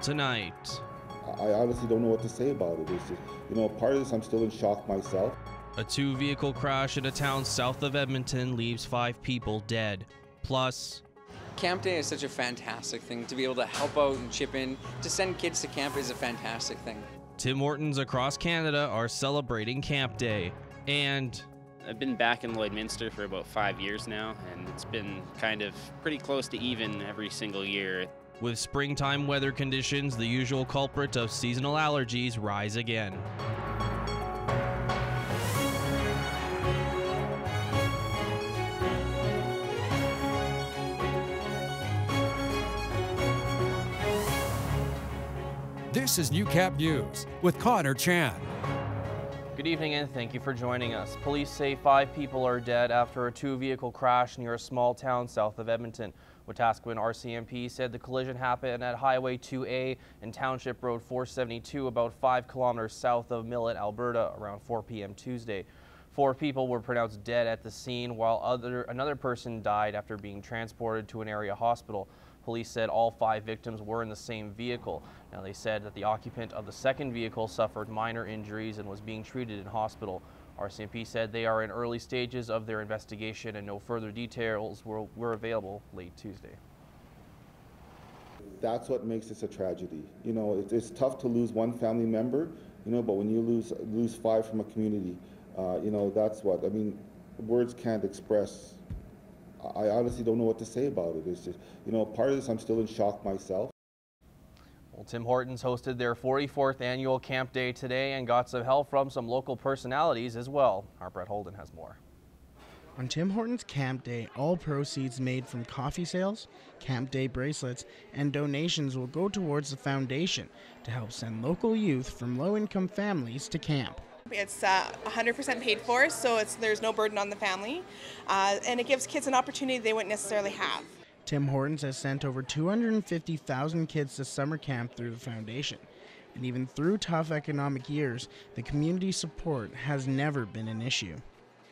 tonight. I honestly don't know what to say about it. It's just, part of this I'm still in shock myself. A two-vehicle crash in a town south of Edmonton leaves 5 people dead. Plus, Camp Day is such a fantastic thing. To be able to help out and chip in, to send kids to camp is a fantastic thing. Tim Hortons across Canada are celebrating Camp Day. And I've been back in Lloydminster for about 5 years now, and it's been kind of pretty close to even every single year. with springtime weather conditions, the usual culprit of seasonal allergies rise again. This is Newcap News with Connor Chan. Good evening and thank you for joining us. Police say 5 people are dead after a 2-vehicle crash near a small town south of Edmonton. Wetaskiwin RCMP said the collision happened at Highway 2A and Township Road 472 about 5 kilometers south of Millet, Alberta around 4 p.m. Tuesday. 4 people were pronounced dead at the scene while another person died after being transported to an area hospital. Police said all 5 victims were in the same vehicle. Now they said that the occupant of the second vehicle suffered minor injuries and was being treated in hospital. RCMP said they are in early stages of their investigation and no further details were available late Tuesday. That's what makes this a tragedy. You know, it's tough to lose one family member, but when you lose 5 from a community, that's what, words can't express. I honestly don't know what to say about it. It's just, part of this I'm still in shock myself. Well, Tim Hortons hosted their 44th annual Camp Day today and got some help from some local personalities as well. Our Brett Holden has more. On Tim Hortons Camp Day, all proceeds made from coffee sales, Camp Day bracelets, and donations will go towards the foundation to help send local youth from low-income families to camp. It's 100% paid for, so there's no burden on the family, and it gives kids an opportunity they wouldn't necessarily have. Tim Hortons has sent over 250,000 kids to summer camp through the foundation. And even through tough economic years, the community support has never been an issue.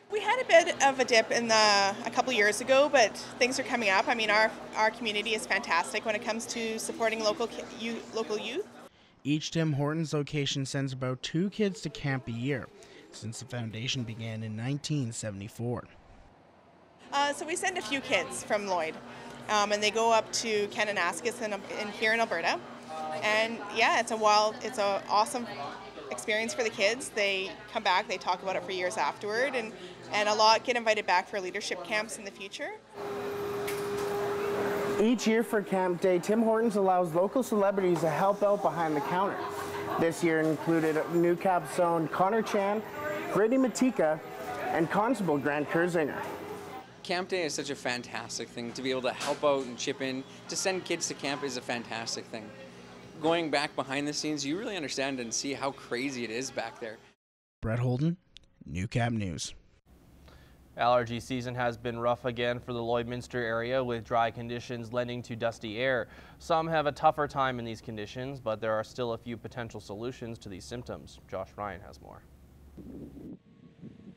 We had a bit of a dip a couple years ago, but things are coming up. Our community is fantastic when it comes to supporting local youth. Each Tim Hortons location sends about 2 kids to camp a year, since the foundation began in 1974. So we send a few kids from Lloyd, and they go up to Kananaskis here in Alberta. And yeah, it's an awesome experience for the kids. They come back, they talk about it for years afterward, and a lot get invited back for leadership camps in the future. Each year for Camp Day, Tim Hortons allows local celebrities to help out behind the counter. This year included Newcap's own Connor Chan, Brittany Matika, and Constable Grant Kurzinger. Camp Day is such a fantastic thing. To be able to help out and chip in, to send kids to camp is a fantastic thing. Going back behind the scenes, you really understand and see how crazy it is back there. Brett Holden, Newcap News. Allergy season has been rough again for the Lloydminster area, with dry conditions lending to dusty air. Some have a tougher time in these conditions, but there are still a few potential solutions to these symptoms. Josh Ryan has more.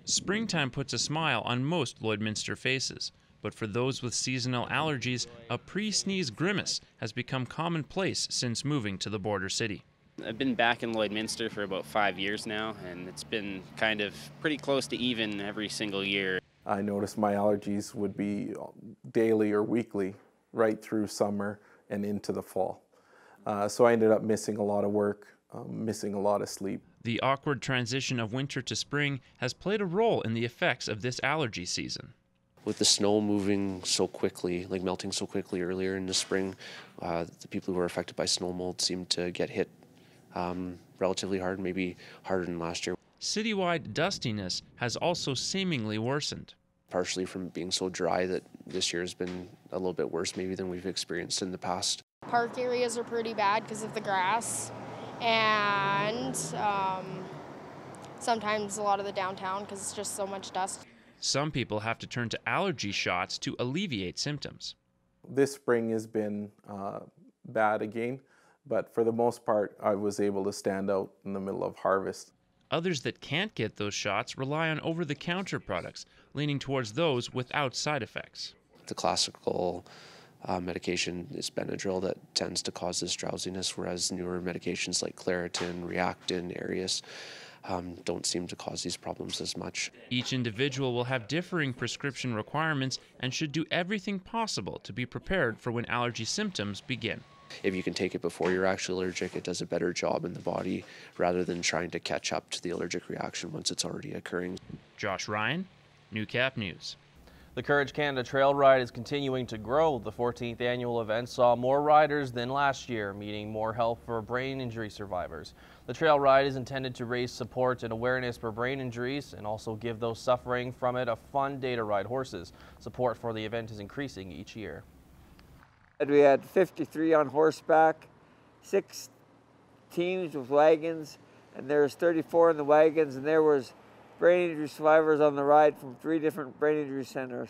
Springtime puts a smile on most Lloydminster faces, but for those with seasonal allergies, a pre-sneeze grimace has become commonplace since moving to the border city. I've been back in Lloydminster for about 5 years now, and it's been kind of pretty close to even every single year. I noticed my allergies would be daily or weekly right through summer and into the fall. So I ended up missing a lot of work, missing a lot of sleep. The awkward transition of winter to spring has played a role in the effects of this allergy season. With the snow moving so quickly, like melting so quickly earlier in the spring, the people who were affected by snow mold seemed to get hit relatively hard, maybe harder than last year. Citywide dustiness has also seemingly worsened. Partially from being so dry that this year has been a little bit worse maybe than we've experienced in the past. Park areas are pretty bad because of the grass, and sometimes a lot of the downtown because it's just so much dust. Some people have to turn to allergy shots to alleviate symptoms. This spring has been bad again, but for the most part, I was able to stand out in the middle of harvest. Others that can't get those shots rely on over-the-counter products, leaning towards those without side effects. The classical medication is Benadryl that tends to cause this drowsiness, whereas newer medications like Claritin, Reactin, Arius don't seem to cause these problems as much. Each individual will have differing prescription requirements and should do everything possible to be prepared for when allergy symptoms begin. If you can take it before you're actually allergic, it does a better job in the body rather than trying to catch up to the allergic reaction once it's already occurring. Josh Ryan, Newcap News. The Courage Canada Trail Ride is continuing to grow. The 14th annual event saw more riders than last year, meaning more help for brain injury survivors. The trail ride is intended to raise support and awareness for brain injuries and also give those suffering from it a fun day to ride horses. Support for the event is increasing each year. We had 53 on horseback, 6 teams with wagons, and there was 34 in the wagons, and there was brain injury survivors on the ride from 3 different brain injury centers.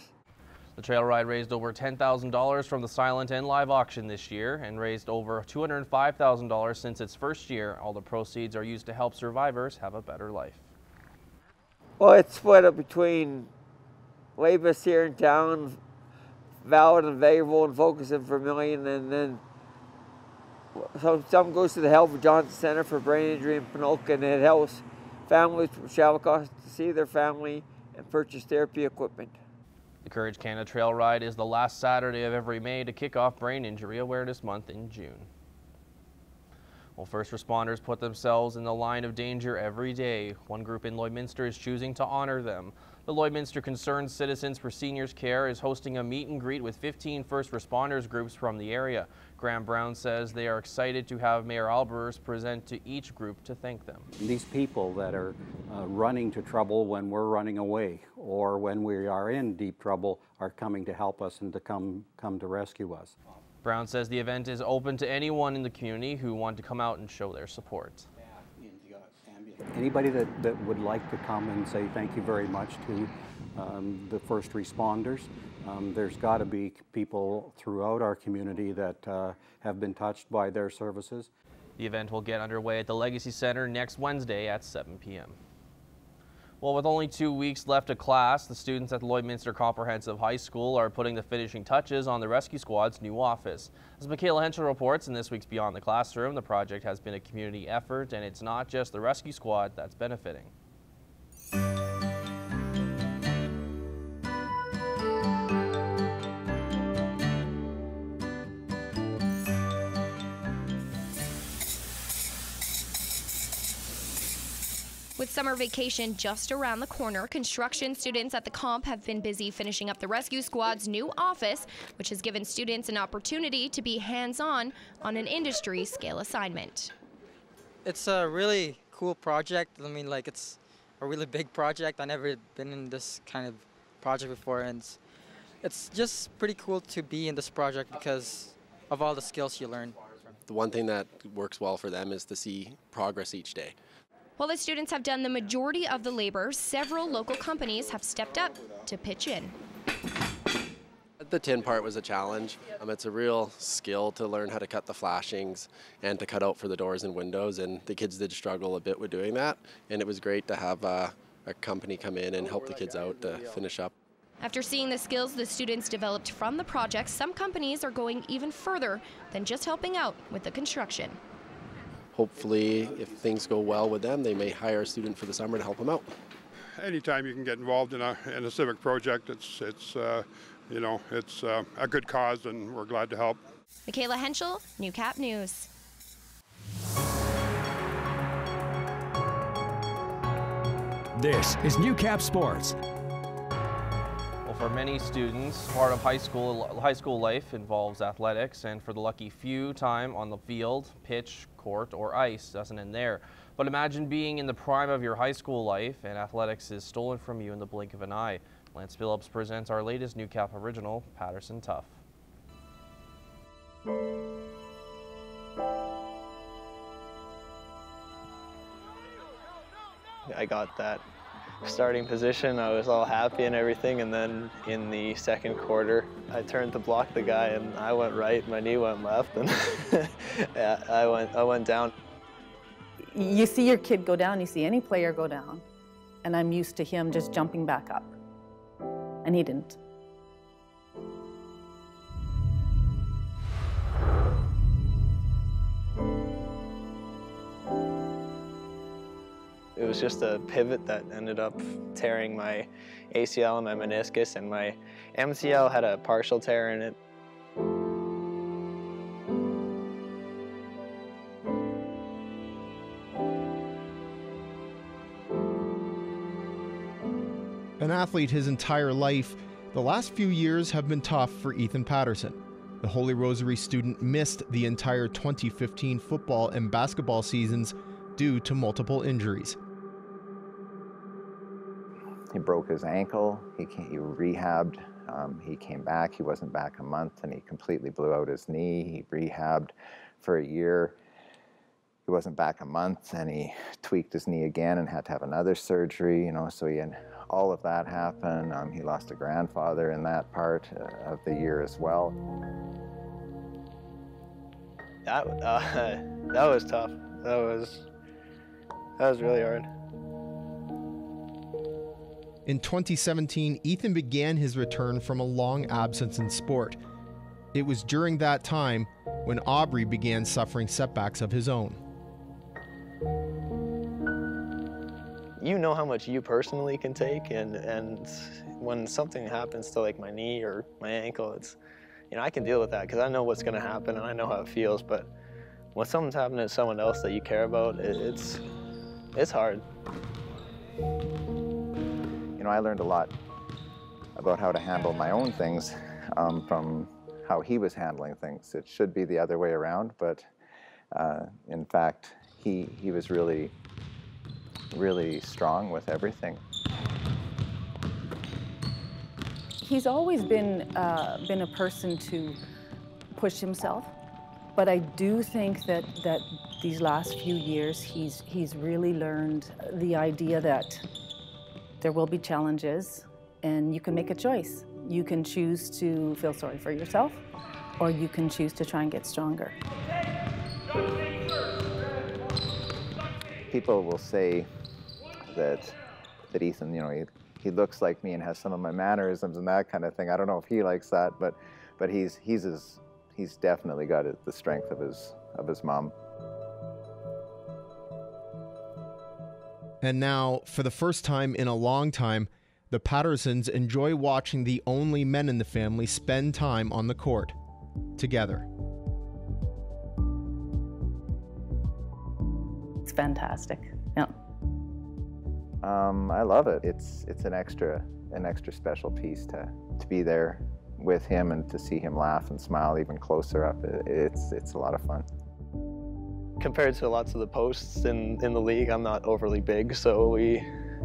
The trail ride raised over $10,000 from the silent and live auction this year and raised over $205,000 since its first year. All the proceeds are used to help survivors have a better life. Well, it's split up between Lloydminster here in town, Valid and Vegreville and Focus and Vermilion, and then some goes to the Help of Johnson Center for Brain Injury in Panoka, and it helps families from travel costs to see their family and purchase therapy equipment. The Courage Canada Trail Ride is the last Saturday of every May to kick off Brain Injury Awareness Month in June. Well, first responders put themselves in the line of danger every day. One group in Lloydminster is choosing to honor them. The Lloydminster Concerned Citizens for Seniors Care is hosting a meet and greet with 15 first responders groups from the area. Graham Brown says they are excited to have Mayor Albers present to each group to thank them. These people that are running to trouble when we're running away or when we are in deep trouble are coming to help us and to come to rescue us. Brown says the event is open to anyone in the community who want to come out and show their support. Anybody that would like to come and say thank you very much to the first responders. There's got to be people throughout our community that have been touched by their services. The event will get underway at the Legacy Center next Wednesday at 7 p.m. Well, with only 2 weeks left of class, the students at the Lloydminster Comprehensive High School are putting the finishing touches on the Rescue Squad's new office. As Michaela Henschel reports in this week's Beyond the Classroom, the project has been a community effort, and it's not just the Rescue Squad that's benefiting. With summer vacation just around the corner, construction students at the comp have been busy finishing up the Rescue Squad's new office, which has given students an opportunity to be hands-on on an industry-scale assignment. It's a really cool project. I mean, like, it's a really big project. I've never been in this kind of project before, and it's just pretty cool to be in this project because of all the skills you learn. The one thing that works well for them is to see progress each day. While the students have done the majority of the labor, several local companies have stepped up to pitch in. The tin part was a challenge. It's a real skill to learn how to cut the flashings and to cut out for the doors and windows, and the kids did struggle a bit with doing that, and it was great to have a company come in and help the kids out to finish up. After seeing the skills the students developed from the project, some companies are going even further than just helping out with the construction. Hopefully, if things go well with them, they may hire a student for the summer to help them out. Anytime you can get involved in a civic project, it's a good cause, and we're glad to help. Michaela Henschel, Newcap News. This is Newcap Sports. For many students, part of high school life involves athletics, and for the lucky few, time on the field, pitch, court, or ice doesn't end there. But imagine being in the prime of your high school life and athletics is stolen from you in the blink of an eye. Lance Phillips presents our latest Newcap original, Patterson Tough. I got that starting position. I was all happy and everything, and then in the second quarter I turned to block the guy and I went right, my knee went left, and yeah, I went down. You see your kid go down, you see any player go down, and I'm used to him just jumping back up, and he didn't. It was just a pivot that ended up tearing my ACL and my meniscus, and my MCL had a partial tear in it. An athlete his entire life, the last few years have been tough for Ethan Patterson. The Holy Rosary student missed the entire 2015 football and basketball seasons due to multiple injuries. He broke his ankle, he rehabbed, he came back, he wasn't back a month, and he completely blew out his knee. He rehabbed for a year. He wasn't back a month, and he tweaked his knee again and had to have another surgery, so he had all of that happen. He lost a grandfather in that part of the year as well. That was tough. That was really hard. In 2017, Ethan began his return from a long absence in sport. It was during that time when Aubrey began suffering setbacks of his own. You know how much you personally can take, and when something happens to like my knee or my ankle, it's, I can deal with that because I know what's going to happen and I know how it feels. But when something's happening to someone else that you care about, it's hard. I learned a lot about how to handle my own things from how he was handling things. It should be the other way around, but in fact, he was really strong with everything. He's always been a person to push himself, but I do think that these last few years he's really learned the idea that there will be challenges and you can make a choice. You can choose to feel sorry for yourself, or you can choose to try and get stronger. People will say that Ethan, he looks like me and has some of my mannerisms and that kind of thing. I don't know if he likes that, but he's definitely got the strength of his mom. And now, for the first time in a long time, the Pattersons enjoy watching the only men in the family spend time on the court together. It's fantastic. Yeah. I love it. It's an extra special piece to be there with him and to see him laugh and smile even closer up. It's a lot of fun. Compared to lots of the posts in the league, I'm not overly big, so we,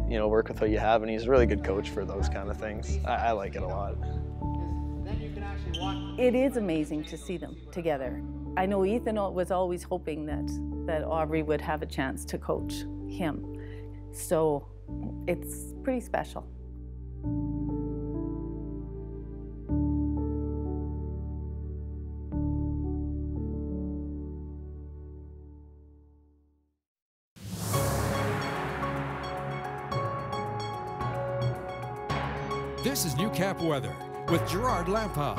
work with what you have, and he's a really good coach for those kind of things. I like it a lot. It is amazing to see them together. I know Ethan was always hoping that Aubrey would have a chance to coach him, so it's pretty special. This is Newcap weather with Gerard Lampau.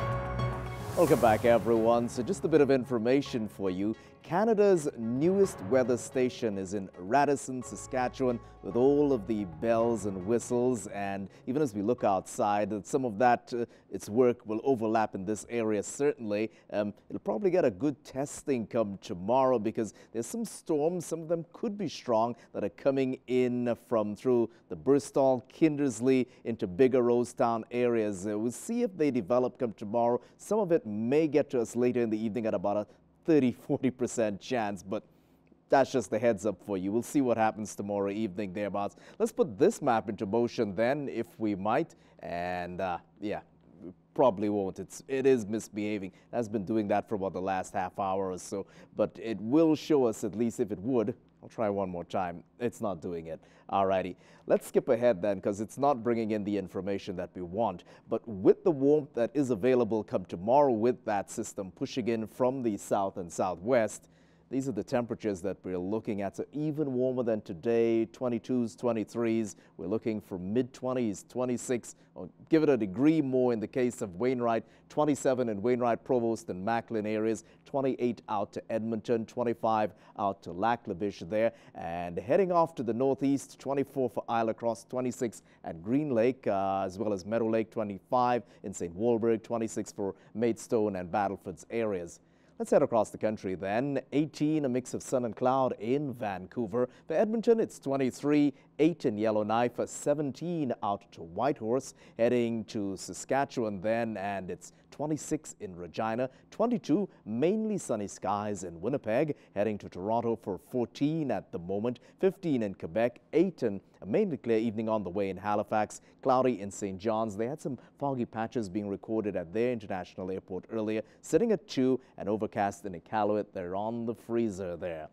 Welcome back, everyone. So just a bit of information for you. Canada's newest weather station is in Radisson, Saskatchewan, with all of the bells and whistles. And even as we look outside, some of that, its work will overlap in this area, certainly. It'll probably get a good testing come tomorrow because there's some storms, some of them could be strong, that are coming in from through the Bristol, Kindersley, into bigger Rosetown areas. We'll see if they develop come tomorrow. Some of it may get to us later in the evening at about a 30–40% chance, but that's just the heads up for you. We'll see what happens tomorrow evening thereabouts. Let's put this map into motion then, if we might. And yeah, probably won't. It is misbehaving. It has been doing that for about the last half hour or so, but it will show us, at least if it would. I'll try one more time. It's not doing it. Alrighty, let's skip ahead then, because it's not bringing in the information that we want. But with the warmth that is available come tomorrow, with that system pushing in from the south and southwest, these are the temperatures that we're looking at. So even warmer than today, 22s, 23s. We're looking for mid-20s, 26, or give it a degree more in the case of Wainwright, 27 in Wainwright, Provost, and Macklin areas, 28 out to Edmonton, 25 out to Lac La Biche there. And heading off to the northeast, 24 for Isle Across, 26 at Green Lake, as well as Meadow Lake, 25 in St. Walburg, 26 for Maidstone and Battleford's areas. Let's head across the country then. 18, a mix of sun and cloud in Vancouver. For Edmonton, it's 23, 8 in Yellowknife, 17 out to Whitehorse. Heading to Saskatchewan then, and it's 26 in Regina, 22, mainly sunny skies in Winnipeg. Heading to Toronto for 14 at the moment, 15 in Quebec, 8 in a mainly clear evening on the way in Halifax, cloudy in St. John's. They had some foggy patches being recorded at their international airport earlier, sitting at 2, and overcast in Iqaluit. They're on the freezer there.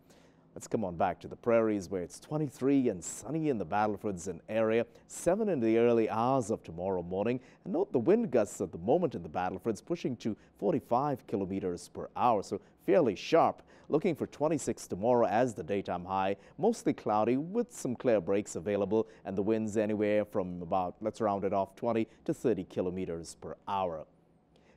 Let's come on back to the prairies where it's 23 and sunny in the Battlefords and area, 7 in the early hours of tomorrow morning. And note the wind gusts at the moment in the Battlefords pushing to 45 kilometers per hour, so fairly sharp. Looking for 26 tomorrow as the daytime high, mostly cloudy with some clear breaks available, and the winds anywhere from about, let's round it off, 20 to 30 kilometers per hour.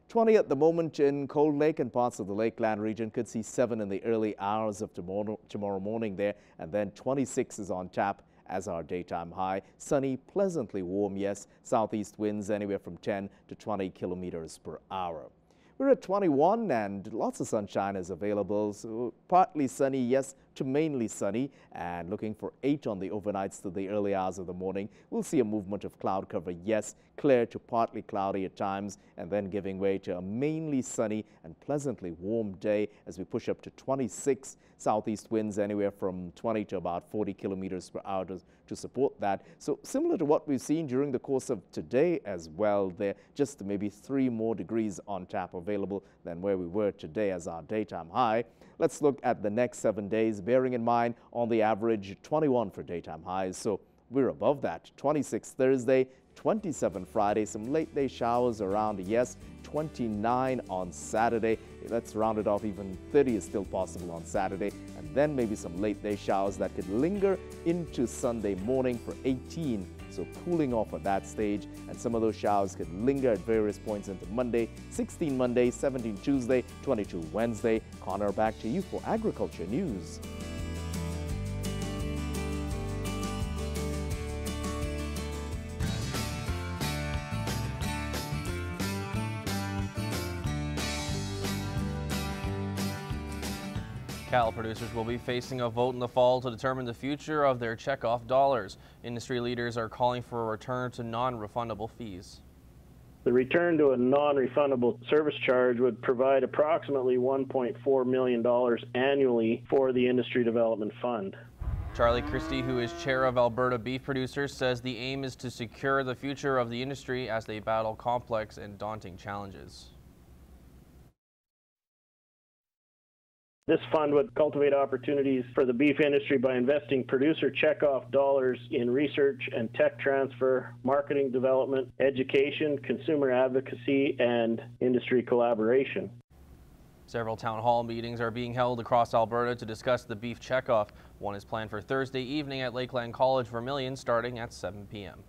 20 at the moment in Cold Lake and parts of the Lakeland region. Could see 7 in the early hours of tomorrow morning there, and then 26 is on tap as our daytime high. Sunny, pleasantly warm, yes. Southeast winds anywhere from 10 to 20 kilometers per hour. We're at 21 and lots of sunshine is available, so partly sunny, yes, to mainly sunny, and looking for 8 on the overnights to the early hours of the morning. We'll see a movement of cloud cover, yes, clear to partly cloudy at times, and then giving way to a mainly sunny and pleasantly warm day as we push up to 26. Southeast winds anywhere from 20 to about 40 kilometers per hour to support that. So similar to what we've seen during the course of today as well there, just maybe 3 more degrees on tap available than where we were today as our daytime high. Let's look at the next 7 days, bearing in mind on the average 21 for daytime highs. So we're above that. 26 Thursday, 27 Friday, some late day showers around, yes, 29 on Saturday. Let's round it off, even 30 is still possible on Saturday, and then maybe some late day showers that could linger into Sunday morning for 18. So cooling off at that stage, and some of those showers could linger at various points into Monday, 16 Monday, 17 Tuesday, 22 Wednesday. Connor, back to you for Agriculture News. Cattle producers will be facing a vote in the fall to determine the future of their checkoff dollars. Industry leaders are calling for a return to non-refundable fees. The return to a non-refundable service charge would provide approximately $1.4 million annually for the Industry Development Fund. Charlie Christie, who is chair of Alberta Beef Producers, says the aim is to secure the future of the industry as they battle complex and daunting challenges. This fund would cultivate opportunities for the beef industry by investing producer checkoff dollars in research and tech transfer, marketing development, education, consumer advocacy, and industry collaboration. Several town hall meetings are being held across Alberta to discuss the beef checkoff. One is planned for Thursday evening at Lakeland College, Vermilion, starting at 7 p.m.